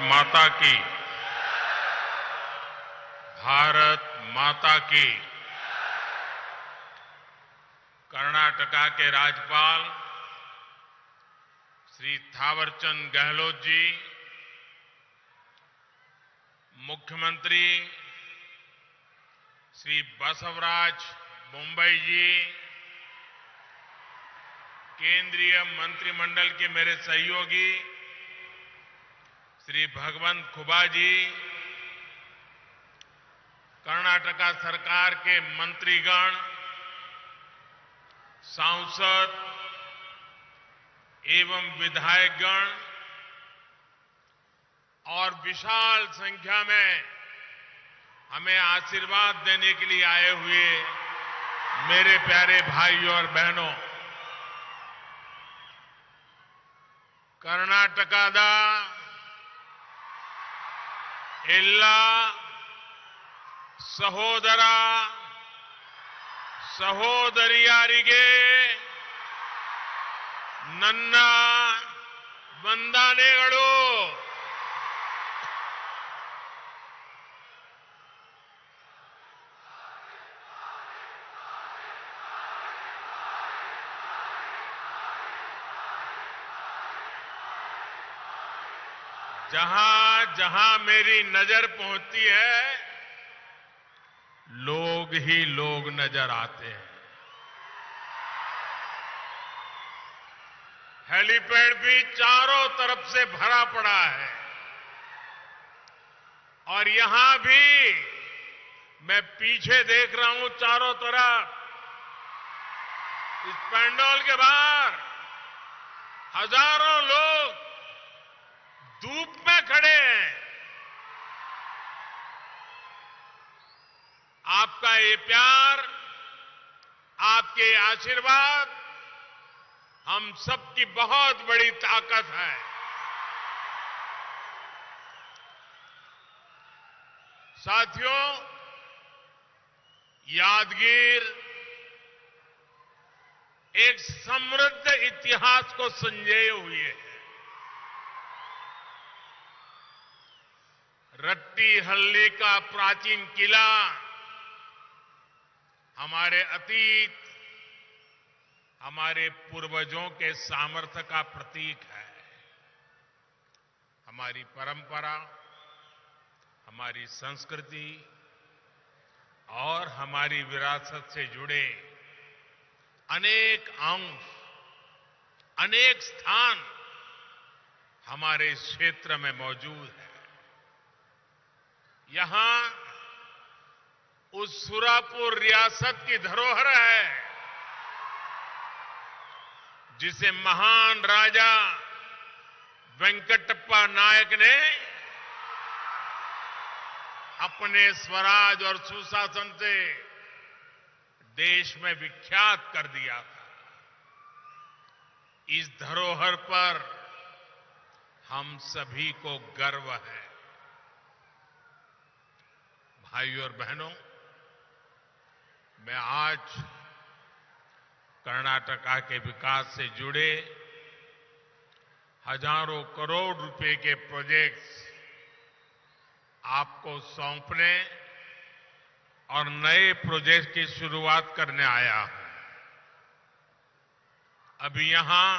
माता की। भारत माता की। कर्नाटका के राज्यपाल श्री थावरचंद गहलोत जी, मुख्यमंत्री श्री बसवराज बोम्मई जी, केंद्रीय मंत्रिमंडल के मेरे सहयोगी श्री भगवंत खुबा जी, कर्नाटका सरकार के मंत्रीगण, सांसद एवं विधायकगण और विशाल संख्या में हमें आशीर्वाद देने के लिए आए हुए मेरे प्यारे भाइयों और बहनों, कर्नाटकದ ಎಲ್ಲ ಸಹೋದರ ಸಹೋದರಿಯರಿಗೆ ನನ್ನ ವಂದನೆಗಳು। जहां जहां मेरी नजर पहुंचती है, लोग ही लोग नजर आते हैं। हेलीपैड भी चारों तरफ से भरा पड़ा है और यहां भी मैं पीछे देख रहा हूं, चारों तरफ इस पैंडोल के बाहर हजारों लोग धूप में खड़े हैं। आपका ये प्यार, आपके आशीर्वाद हम सबकी बहुत बड़ी ताकत है। साथियों, यादगीर एक समृद्ध इतिहास को संजोए हुए है। रट्टीहल्ली का प्राचीन किला हमारे अतीत, हमारे पूर्वजों के सामर्थ्य का प्रतीक है। हमारी परंपरा, हमारी संस्कृति और हमारी विरासत से जुड़े अनेक अंश, अनेक स्थान हमारे इस क्षेत्र में मौजूद है। यहां उस सुरापुर रियासत की धरोहर है जिसे महान राजा वेंकटप्पा नायक ने अपने स्वराज और सुशासन से देश में विख्यात कर दिया था। इस धरोहर पर हम सभी को गर्व है। भाइयों और बहनों, मैं आज कर्नाटका के विकास से जुड़े हजारों करोड़ रुपए के प्रोजेक्ट्स आपको सौंपने और नए प्रोजेक्ट की शुरुआत करने आया हूं। अभी यहां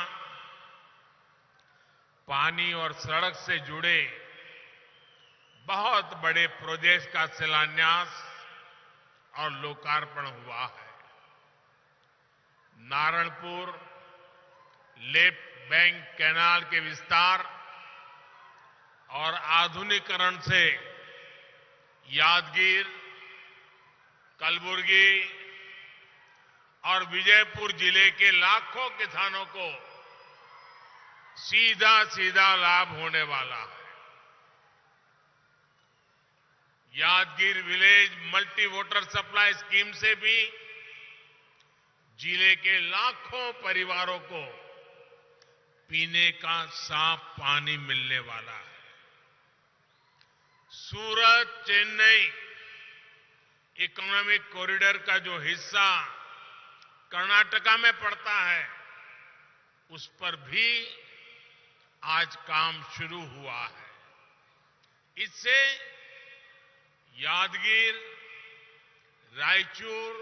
पानी और सड़क से जुड़े बहुत बड़े प्रोजेक्ट का शिलान्यास और लोकार्पण हुआ है। नारायणपुर लेफ्ट बैंक कैनाल के विस्तार और आधुनिकीकरण से यादगीर, कलबुर्गी और विजयपुर जिले के लाखों किसानों को सीधा सीधा लाभ होने वाला है। Yadgir village multi water supply scheme से भी जिले के लाखों परिवारों को पीने का साफ पानी मिलने वाला है। सूरत चेन्नई इकोनॉमिक कॉरिडोर का जो हिस्सा कर्नाटका में पड़ता है, उस पर भी आज काम शुरू हुआ है। इससे यादगीर, रायचूर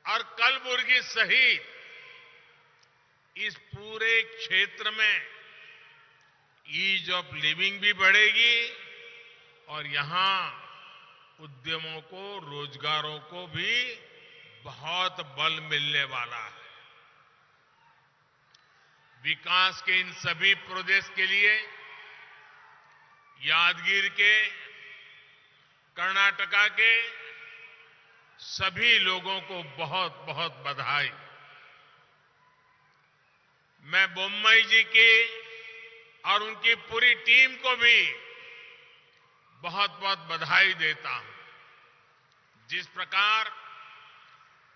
और कलबुर्गी सहित इस पूरे क्षेत्र में ईज ऑफ लिविंग भी बढ़ेगी और यहां उद्यमों को, रोजगारों को भी बहुत बल मिलने वाला है। विकास के इन सभी प्रोजेक्ट्स के लिए यादगीर के, कर्नाटका के सभी लोगों को बहुत बहुत बधाई। मैं बोम्मई जी की और उनकी पूरी टीम को भी बहुत बहुत बधाई देता हूं। जिस प्रकार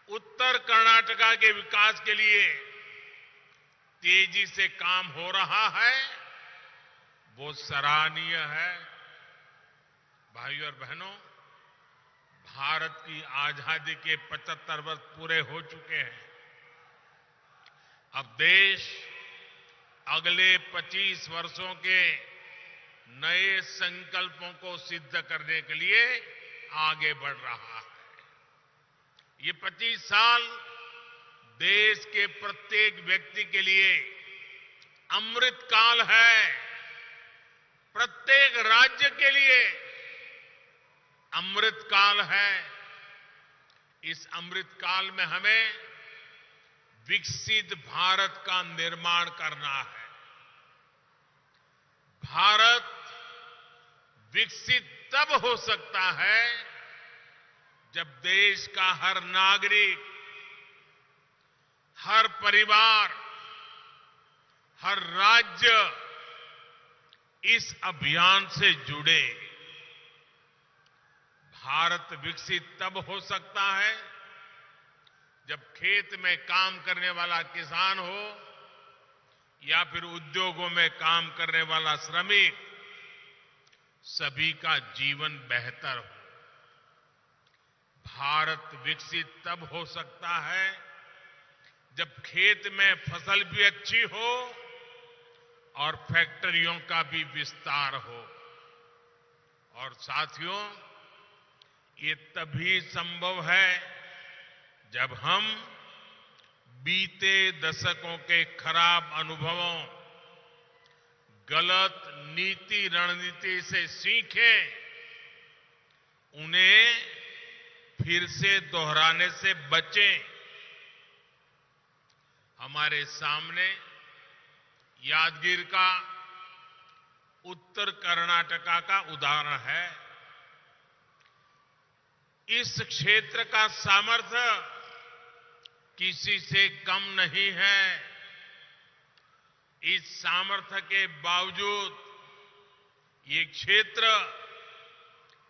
उत्तर कर्नाटका के विकास के लिए तेजी से काम हो रहा है, वो सराहनीय है। भाइयों और बहनों, भारत की आजादी के 75 वर्ष पूरे हो चुके हैं। अब देश अगले 25 वर्षों के नए संकल्पों को सिद्ध करने के लिए आगे बढ़ रहा है। ये 25 साल देश के प्रत्येक व्यक्ति के लिए अमृत काल है। प्रत्येक राज्य के लिए अमृत काल है। इस अमृत काल में हमें विकसित भारत का निर्माण करना है। भारत विकसित तब हो सकता है जब देश का हर नागरिक, हर परिवार, हर राज्य इस अभियान से जुड़े। भारत विकसित तब हो सकता है जब खेत में काम करने वाला किसान हो या फिर उद्योगों में काम करने वाला श्रमिक, सभी का जीवन बेहतर हो। भारत विकसित तब हो सकता है जब खेत में फसल भी अच्छी हो और फैक्ट्रियों का भी विस्तार हो। और साथियों, ये तभी संभव है जब हम बीते दशकों के खराब अनुभवों, गलत नीति रणनीति से सीखें, उन्हें फिर से दोहराने से बचें। हमारे सामने यादगीर का, उत्तर कर्नाटका का उदाहरण है। इस क्षेत्र का सामर्थ्य किसी से कम नहीं है। इस सामर्थ्य के बावजूद ये क्षेत्र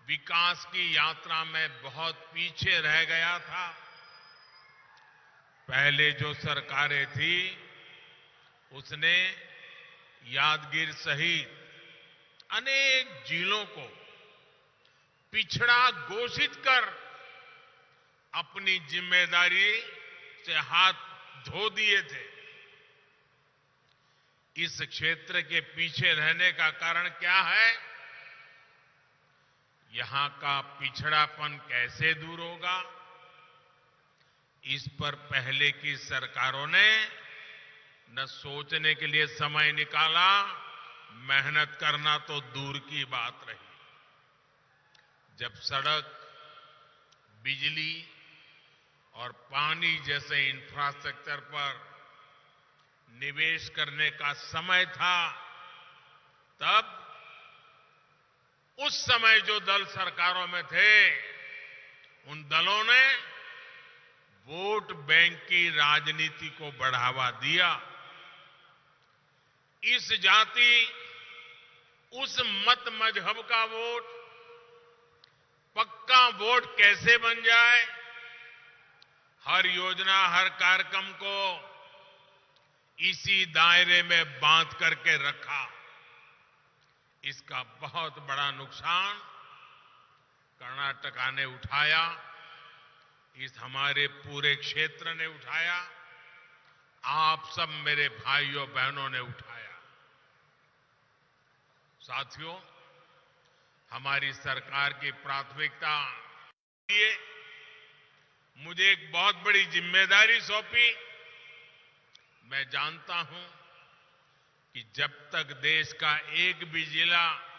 विकास की यात्रा में बहुत पीछे रह गया था। पहले जो सरकारें थी, उसने यादगीर सहित अनेक जिलों को पिछड़ा घोषित कर अपनी जिम्मेदारी से हाथ धो दिए थे। इस क्षेत्र के पीछे रहने का कारण क्या है? यहां का पिछड़ापन कैसे दूर होगा? इस पर पहले की सरकारों ने न सोचने के लिए समय निकाला, मेहनत करना तो दूर की बात रही। जब सड़क, बिजली और पानी जैसे इंफ्रास्ट्रक्चर पर निवेश करने का समय था, तब उस समय जो दल सरकारों में थे, उन दलों ने वोट बैंक की राजनीति को बढ़ावा दिया। इस जाति, उस मत मजहब का वोट, पक्का वोट कैसे बन जाए, हर योजना, हर कार्यक्रम को इसी दायरे में बांध करके रखा। इसका बहुत बड़ा नुकसान कर्नाटका ने उठाया, इस हमारे पूरे क्षेत्र ने उठाया, आप सब मेरे भाइयों बहनों ने उठाया। साथियों, हमारी सरकार की प्राथमिकता ये मुझे एक बहुत बड़ी जिम्मेदारी सौंपी। मैं जानता हूं कि जब तक देश का एक भी जिला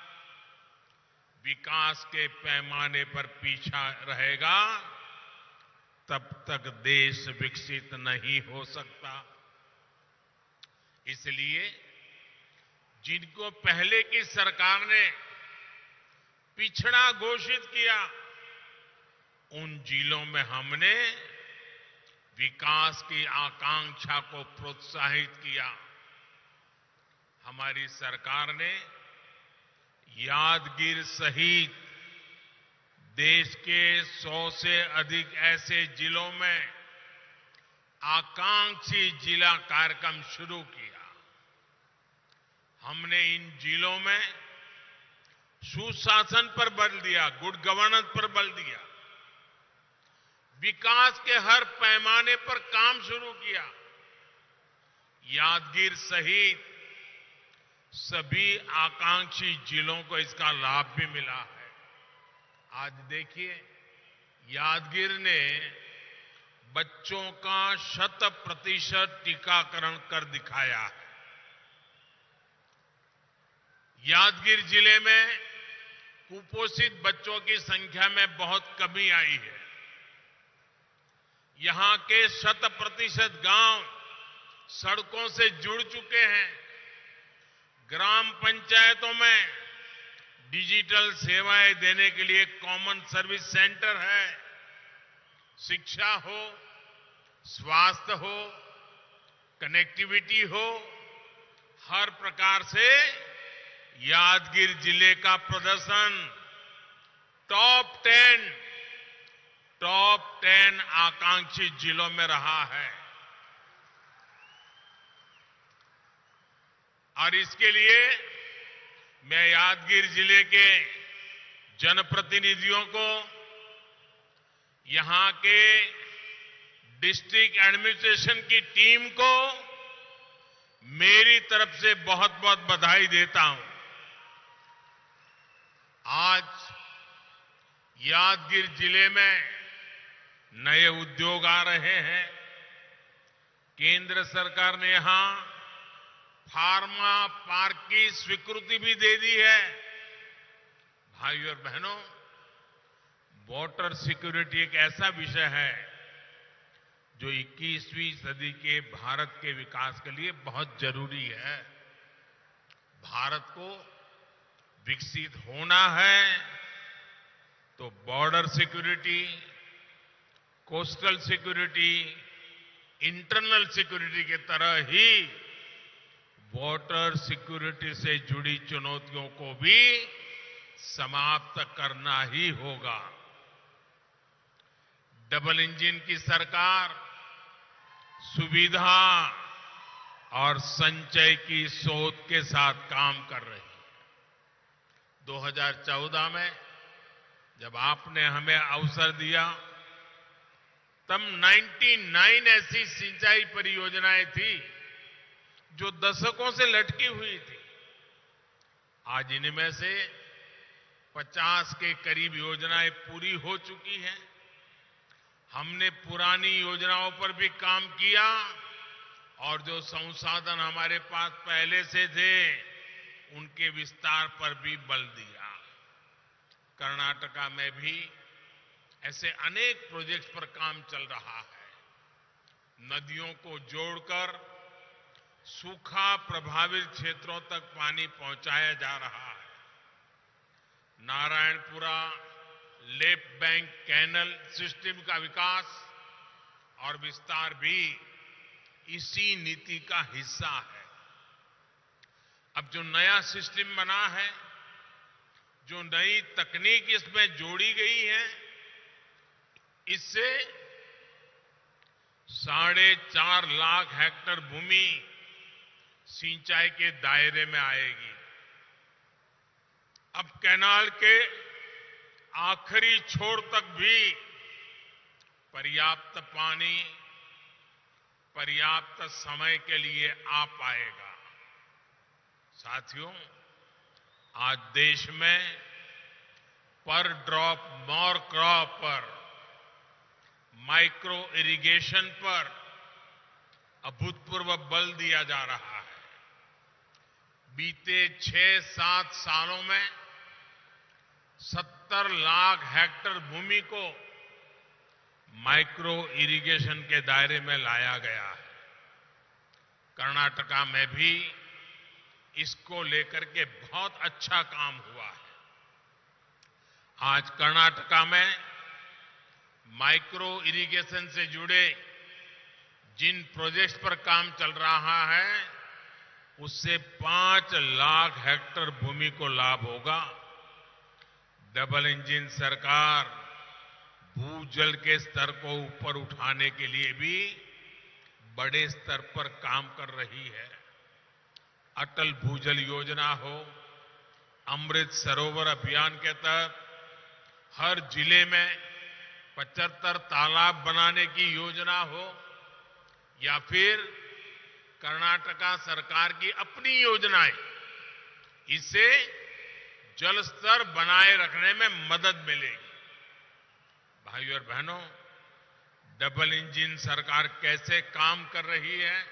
विकास के पैमाने पर पीछा रहेगा, तब तक देश विकसित नहीं हो सकता। इसलिए जिनको पहले की सरकार ने पिछड़ा घोषित किया, उन जिलों में हमने विकास की आकांक्षा को प्रोत्साहित किया। हमारी सरकार ने यादगीर सहित देश के 100 से अधिक ऐसे जिलों में आकांक्षी जिला कार्यक्रम शुरू किया। हमने इन जिलों में सुशासन पर बल दिया, गुड गवर्नेंस पर बल दिया, विकास के हर पैमाने पर काम शुरू किया। यादगीर सहित सभी आकांक्षी जिलों को इसका लाभ भी मिला है। आज देखिए, यादगीर ने बच्चों का 100% टीकाकरण कर दिखाया है। यादगीर जिले में कुपोषित बच्चों की संख्या में बहुत कमी आई है। यहां के 100% गांव सड़कों से जुड़ चुके हैं। ग्राम पंचायतों में डिजिटल सेवाएं देने के लिए कॉमन सर्विस सेंटर है। शिक्षा हो, स्वास्थ्य हो, कनेक्टिविटी हो, हर प्रकार से यादगीर जिले का प्रदर्शन टॉप 10 आकांक्षी जिलों में रहा है। और इसके लिए मैं यादगीर जिले के जनप्रतिनिधियों को, यहां के डिस्ट्रिक्ट एडमिनिस्ट्रेशन की टीम को मेरी तरफ से बहुत बहुत बधाई देता हूं। आज यादगीर जिले में नए उद्योग आ रहे हैं। केंद्र सरकार ने यहां फार्मा पार्क की स्वीकृति भी दे दी है। भाइयों और बहनों, वाटर सिक्योरिटी एक ऐसा विषय है जो 21वीं सदी के भारत के विकास के लिए बहुत जरूरी है। भारत को विकसित होना है तो border security, coastal security, internal security के तरह ही वाटर सिक्योरिटी से जुड़ी चुनौतियों को भी समाप्त करना ही होगा। डबल इंजन की सरकार सुविधा और संचय की सोच के साथ काम कर रही है। 2014 में जब आपने हमें अवसर दिया, तब 99 ऐसी सिंचाई परियोजनाएं थी जो दशकों से लटकी हुई थी। आज इनमें से 50 के करीब योजनाएं पूरी हो चुकी हैं। हमने पुरानी योजनाओं पर भी काम किया और जो संसाधन हमारे पास पहले से थे उनके विस्तार पर भी बल दिया। कर्नाटका में भी ऐसे अनेक प्रोजेक्ट्स पर काम चल रहा है। नदियों को जोड़कर सूखा प्रभावित क्षेत्रों तक पानी पहुंचाया जा रहा है। Narayanpura left bank canal system का विकास और विस्तार भी इसी नीति का हिस्सा है। अब जो नया सिस्टम बना है, जो नई तकनीक इसमें जोड़ी गई है, इससे 4.5 लाख हेक्टेयर भूमि सिंचाई के दायरे में आएगी। अब कैनाल के आखिरी छोर तक भी पर्याप्त पानी पर्याप्त समय के लिए आ पाएगा। साथियों, आज देश में पर ड्रॉप मोर क्रॉप पर, माइक्रो इरिगेशन पर अभूतपूर्व बल दिया जा रहा है। बीते 6-7 सालों में 70 लाख हेक्टेयर भूमि को माइक्रो इरिगेशन के दायरे में लाया गया है। कर्नाटका में भी इसको लेकर के बहुत अच्छा काम हुआ है। आज कर्नाटका में माइक्रो इरिगेशन से जुड़े जिन प्रोजेक्ट्स पर काम चल रहा है उससे 5 लाख हेक्टेयर भूमि को लाभ होगा। डबल इंजन सरकार भूजल के स्तर को ऊपर उठाने के लिए भी बड़े स्तर पर काम कर रही है। अटल भूजल योजना हो, अमृत सरोवर अभियान के तहत हर जिले में 75 तालाब बनाने की योजना हो, या फिर कर्नाटका सरकार की अपनी योजनाएं, इससे जल स्तर बनाए रखने में मदद मिलेगी। भाइयों और बहनों, डबल इंजन सरकार कैसे काम कर रही है,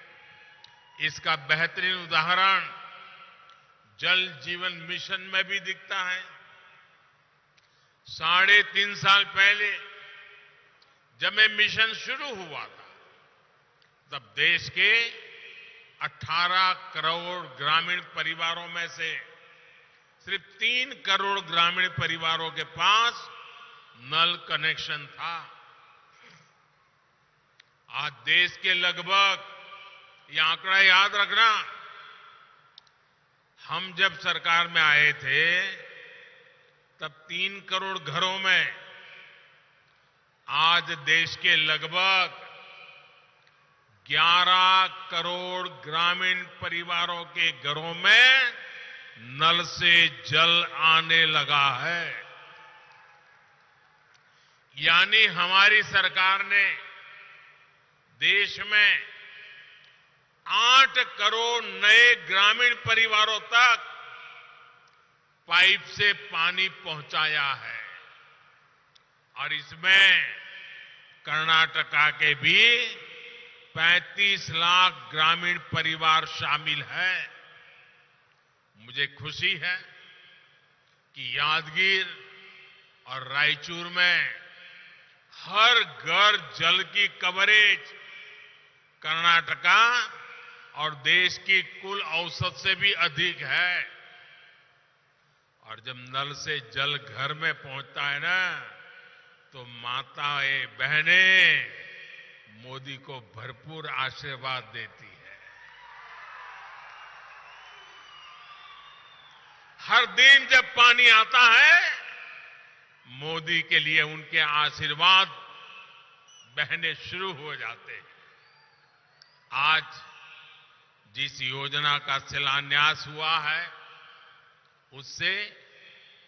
इसका बेहतरीन उदाहरण जल जीवन मिशन में भी दिखता है। 3.5 साल पहले जब ये मिशन शुरू हुआ था, तब देश के 18 करोड़ ग्रामीण परिवारों में से सिर्फ 3 करोड़ ग्रामीण परिवारों के पास नल कनेक्शन था। आज देश के लगभग, ये आंकड़ा याद रखना, हम जब सरकार में आए थे तब 3 करोड़ घरों में, आज देश के लगभग 11 करोड़ ग्रामीण परिवारों के घरों में नल से जल आने लगा है। यानी हमारी सरकार ने देश में 8 करोड़ नए ग्रामीण परिवारों तक पाइप से पानी पहुंचाया है। और इसमें कर्नाटका के भी 35 लाख ग्रामीण परिवार शामिल है। मुझे खुशी है कि यादगीर और रायचूर में हर घर जल की कवरेज कर्नाटका और देश की कुल औसत से भी अधिक है। और जब नल से जल घर में पहुंचता है ना, तो माताएं बहनें मोदी को भरपूर आशीर्वाद देती है। हर दिन जब पानी आता है, मोदी के लिए उनके आशीर्वाद बहने शुरू हो जाते हैं। आज जिस योजना का शिलान्यास हुआ है, उससे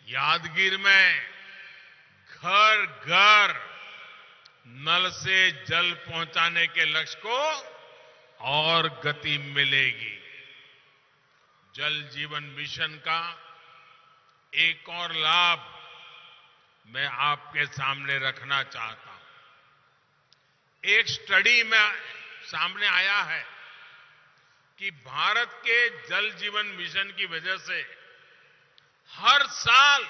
यादगीर में घर घर नल से जल पहुंचाने के लक्ष्य को और गति मिलेगी। जल जीवन मिशन का एक और लाभ मैं आपके सामने रखना चाहता हूं। एक स्टडी में सामने आया है कि भारत के जल जीवन मिशन की वजह से हर साल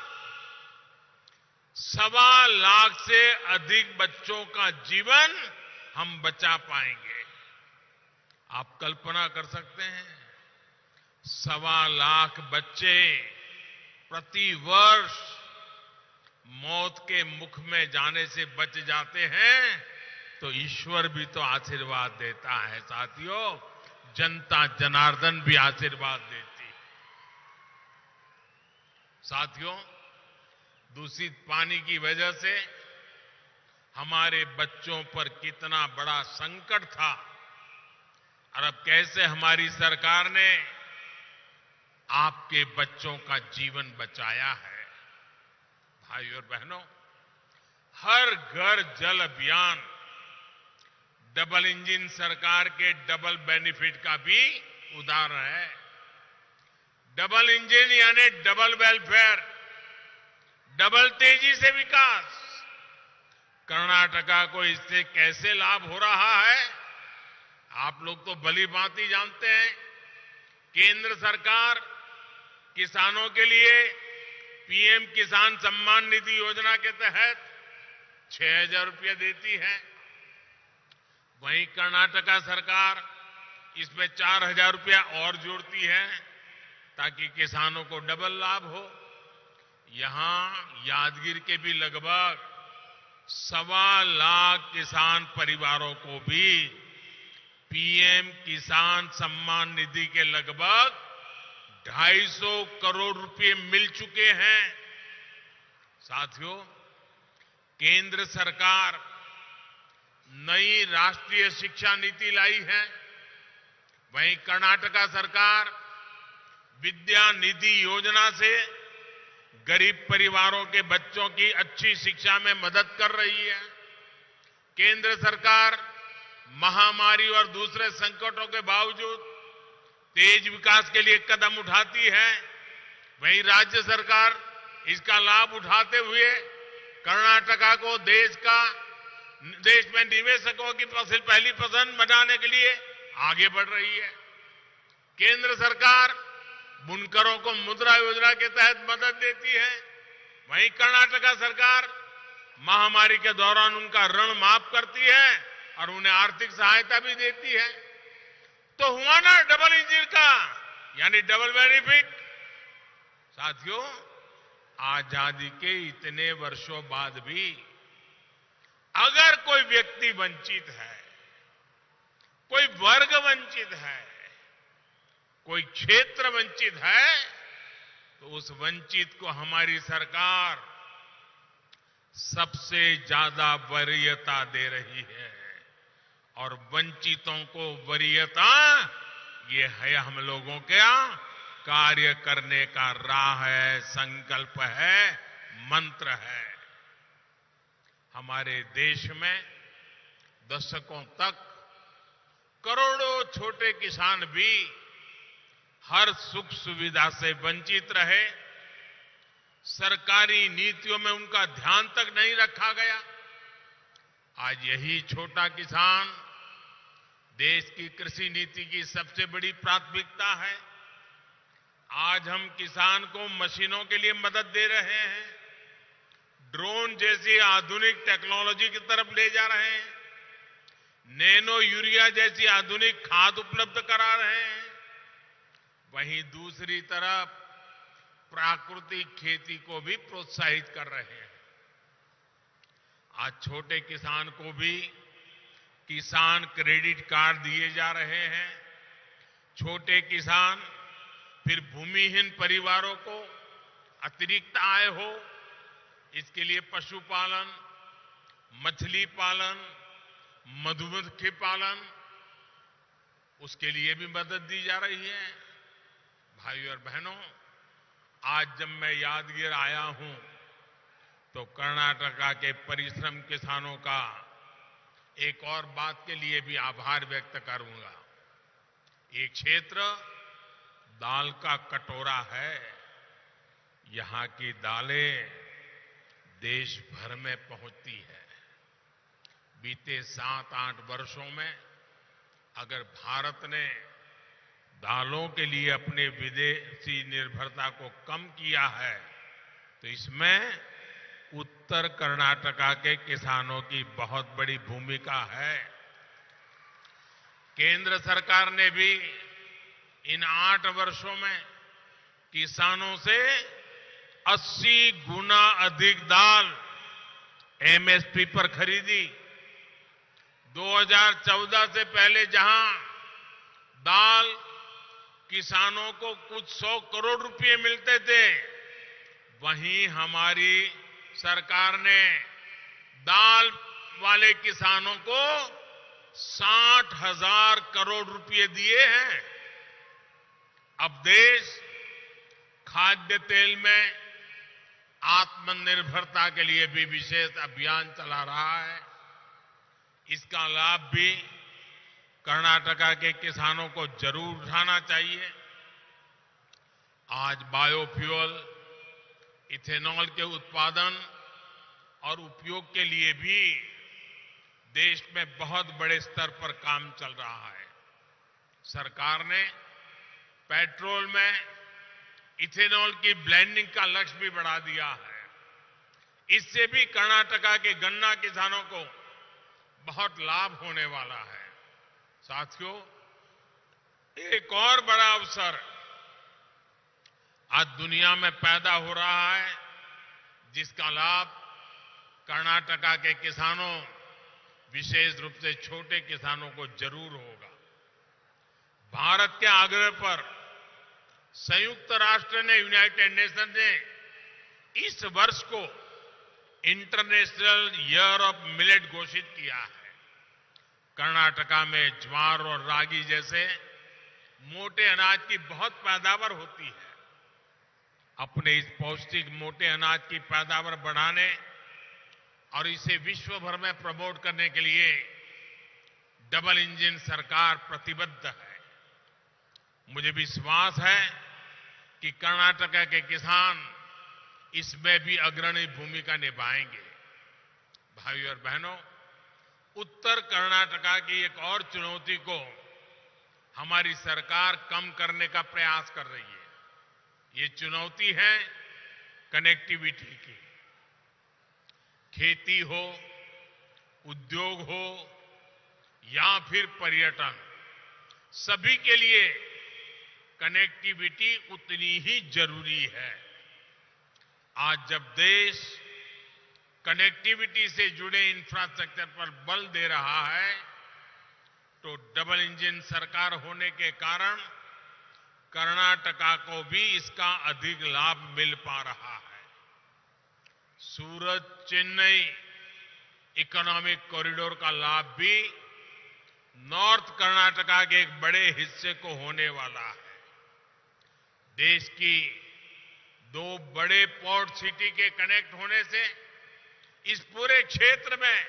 1.25 लाख से अधिक बच्चों का जीवन हम बचा पाएंगे। आप कल्पना कर सकते हैं, 1.25 लाख बच्चे प्रति वर्ष मौत के मुख में जाने से बच जाते हैं, तो ईश्वर भी तो आशीर्वाद देता है। साथियों, जनता जनार्दन भी आशीर्वाद देती है। साथियों, दूषित पानी की वजह से हमारे बच्चों पर कितना बड़ा संकट था, और अब कैसे हमारी सरकार ने आपके बच्चों का जीवन बचाया है। भाइयों और बहनों, हर घर जल अभियान डबल इंजन सरकार के डबल बेनिफिट का भी उदाहरण है। डबल इंजन यानी डबल वेलफेयर, डबल तेजी से विकास। कर्नाटका को इससे कैसे लाभ हो रहा है, आप लोग तो भली भांति जानते हैं। केंद्र सरकार किसानों के लिए पीएम किसान सम्मान निधि योजना के तहत 6,000 रुपये देती है। वहीं कर्नाटका सरकार इसमें 4,000 रुपया और जोड़ती है ताकि किसानों को डबल लाभ हो। यहां यादगीर के भी लगभग 1.25 लाख किसान परिवारों को भी पीएम किसान सम्मान निधि के लगभग 250 करोड़ रुपए मिल चुके हैं। साथियों, केंद्र सरकार नई राष्ट्रीय शिक्षा नीति लाई है। वहीं कर्नाटका सरकार विद्या निधि योजना से गरीब परिवारों के बच्चों की अच्छी शिक्षा में मदद कर रही है। केंद्र सरकार महामारी और दूसरे संकटों के बावजूद तेज विकास के लिए कदम उठाती है। वहीं राज्य सरकार इसका लाभ उठाते हुए कर्नाटका को देश में निवेशकों की पहली पसंद बनाने के लिए आगे बढ़ रही है। केंद्र सरकार बुनकरों को मुद्रा योजना के तहत मदद देती है। वहीं कर्नाटका सरकार महामारी के दौरान उनका ऋण माफ करती है और उन्हें आर्थिक सहायता भी देती है। तो हुआ ना डबल इंजन का, यानी डबल बेनिफिट। साथियों, आजादी के इतने वर्षों बाद भी अगर कोई व्यक्ति वंचित है, कोई वर्ग वंचित है, कोई क्षेत्र वंचित है, तो उस वंचित को हमारी सरकार सबसे ज्यादा वरीयता दे रही है। और वंचितों को वरीयता, ये है हम लोगों का कार्य करने का राह है, संकल्प है, मंत्र है। हमारे देश में दशकों तक करोड़ों छोटे किसान भी हर सुख सुविधा से वंचित रहे। सरकारी नीतियों में उनका ध्यान तक नहीं रखा गया। आज यही छोटा किसान देश की कृषि नीति की सबसे बड़ी प्राथमिकता है। आज हम किसान को मशीनों के लिए मदद दे रहे हैं, ड्रोन जैसी आधुनिक टेक्नोलॉजी की तरफ ले जा रहे हैं, नैनो यूरिया जैसी आधुनिक खाद उपलब्ध करा रहे हैं। वहीं दूसरी तरफ प्राकृतिक खेती को भी प्रोत्साहित कर रहे हैं। आज छोटे किसान को भी किसान क्रेडिट कार्ड दिए जा रहे हैं। छोटे किसान फिर भूमिहीन परिवारों को अतिरिक्त आय हो, इसके लिए पशुपालन, मछली पालन, मधुमक्खी पालन, उसके लिए भी मदद दी जा रही है। भाइयों और बहनों, आज जब मैं यादगीर आया हूं तो कर्नाटका के परिश्रम किसानों का एक और बात के लिए भी आभार व्यक्त करूंगा। ये क्षेत्र दाल का कटोरा है। यहां की दालें देश भर में पहुंचती है। बीते 7-8 वर्षों में अगर भारत ने दालों के लिए अपने विदेशी निर्भरता को कम किया है, तो इसमें उत्तर कर्नाटका के किसानों की बहुत बड़ी भूमिका है। केंद्र सरकार ने भी इन 8 वर्षों में किसानों से 80 गुना अधिक दाल एमएसपी पर खरीदी। 2014 से पहले जहां दाल किसानों को कुछ 100 करोड़ रुपए मिलते थे, वहीं हमारी सरकार ने दाल वाले किसानों को 60,000 करोड़ रुपए दिए हैं। अब देश खाद्य तेल में आत्मनिर्भरता के लिए भी विशेष अभियान चला रहा है। इसका लाभ भी कर्नाटका के किसानों को जरूर उठाना चाहिए। आज बायोफ्यूल, इथेनॉल के उत्पादन और उपयोग के लिए भी देश में बहुत बड़े स्तर पर काम चल रहा है। सरकार ने पेट्रोल में इथेनॉल की ब्लेंडिंग का लक्ष्य भी बढ़ा दिया है। इससे भी कर्नाटका के गन्ना किसानों को बहुत लाभ होने वाला है। साथियों, एक और बड़ा अवसर आज दुनिया में पैदा हो रहा है, जिसका लाभ कर्नाटका के किसानों, विशेष रूप से छोटे किसानों को जरूर होगा। भारत के आग्रह पर संयुक्त राष्ट्र ने, यूनाइटेड नेशन ने इस वर्ष को इंटरनेशनल ईयर ऑफ मिलेट घोषित किया है। कर्नाटका में ज्वार और रागी जैसे मोटे अनाज की बहुत पैदावार होती है। अपने इस पौष्टिक मोटे अनाज की पैदावार बढ़ाने और इसे विश्व भर में प्रमोट करने के लिए डबल इंजन सरकार प्रतिबद्ध है। मुझे विश्वास है कि कर्नाटका के किसान इसमें भी अग्रणी भूमिका निभाएंगे। भाइयों और बहनों, उत्तर कर्नाटका की एक और चुनौती को हमारी सरकार कम करने का प्रयास कर रही है। ये चुनौती है कनेक्टिविटी की। खेती हो, उद्योग हो या फिर पर्यटन, सभी के लिए कनेक्टिविटी उतनी ही जरूरी है। आज जब देश कनेक्टिविटी से जुड़े इंफ्रास्ट्रक्चर पर बल दे रहा है, तो डबल इंजन सरकार होने के कारण कर्नाटका को भी इसका अधिक लाभ मिल पा रहा है। सूरत चेन्नई इकोनॉमिक कॉरिडोर का लाभ भी नॉर्थ कर्नाटका के एक बड़े हिस्से को होने वाला है। देश की दो बड़े पोर्ट सिटी के कनेक्ट होने से इस पूरे क्षेत्र में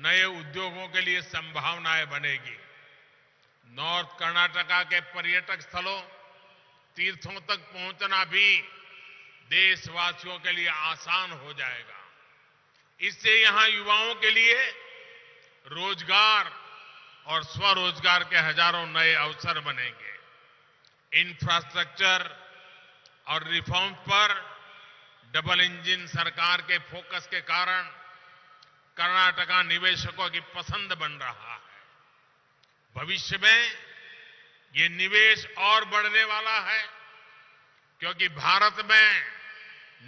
नए उद्योगों के लिए संभावनाएं बनेगी। नॉर्थ कर्नाटका के पर्यटक स्थलों, तीर्थों तक पहुंचना भी देशवासियों के लिए आसान हो जाएगा। इससे यहां युवाओं के लिए रोजगार और स्वरोजगार के हजारों नए अवसर बनेंगे। इंफ्रास्ट्रक्चर और रिफॉर्म पर डबल इंजन सरकार के फोकस के कारण कर्नाटका निवेशकों की पसंद बन रहा है। भविष्य में ये निवेश और बढ़ने वाला है, क्योंकि भारत में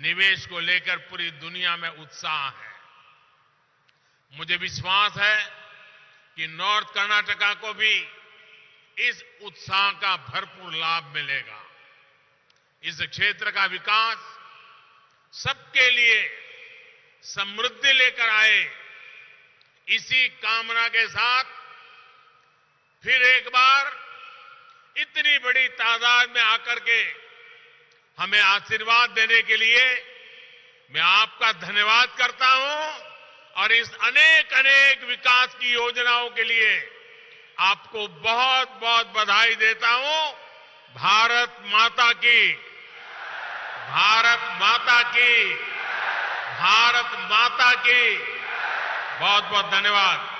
निवेश को लेकर पूरी दुनिया में उत्साह है। मुझे विश्वास है कि नॉर्थ कर्नाटका को भी इस उत्साह का भरपूर लाभ मिलेगा। इस क्षेत्र का विकास सबके लिए समृद्धि लेकर आए, इसी कामना के साथ फिर एक बार इतनी बड़ी तादाद में आकर के हमें आशीर्वाद देने के लिए मैं आपका धन्यवाद करता हूं और इस अनेक अनेक विकास की योजनाओं के लिए आपको बहुत बहुत बधाई देता हूं। भारत माता की, भारत माता की, भारत माता की बहुत बहुत धन्यवाद।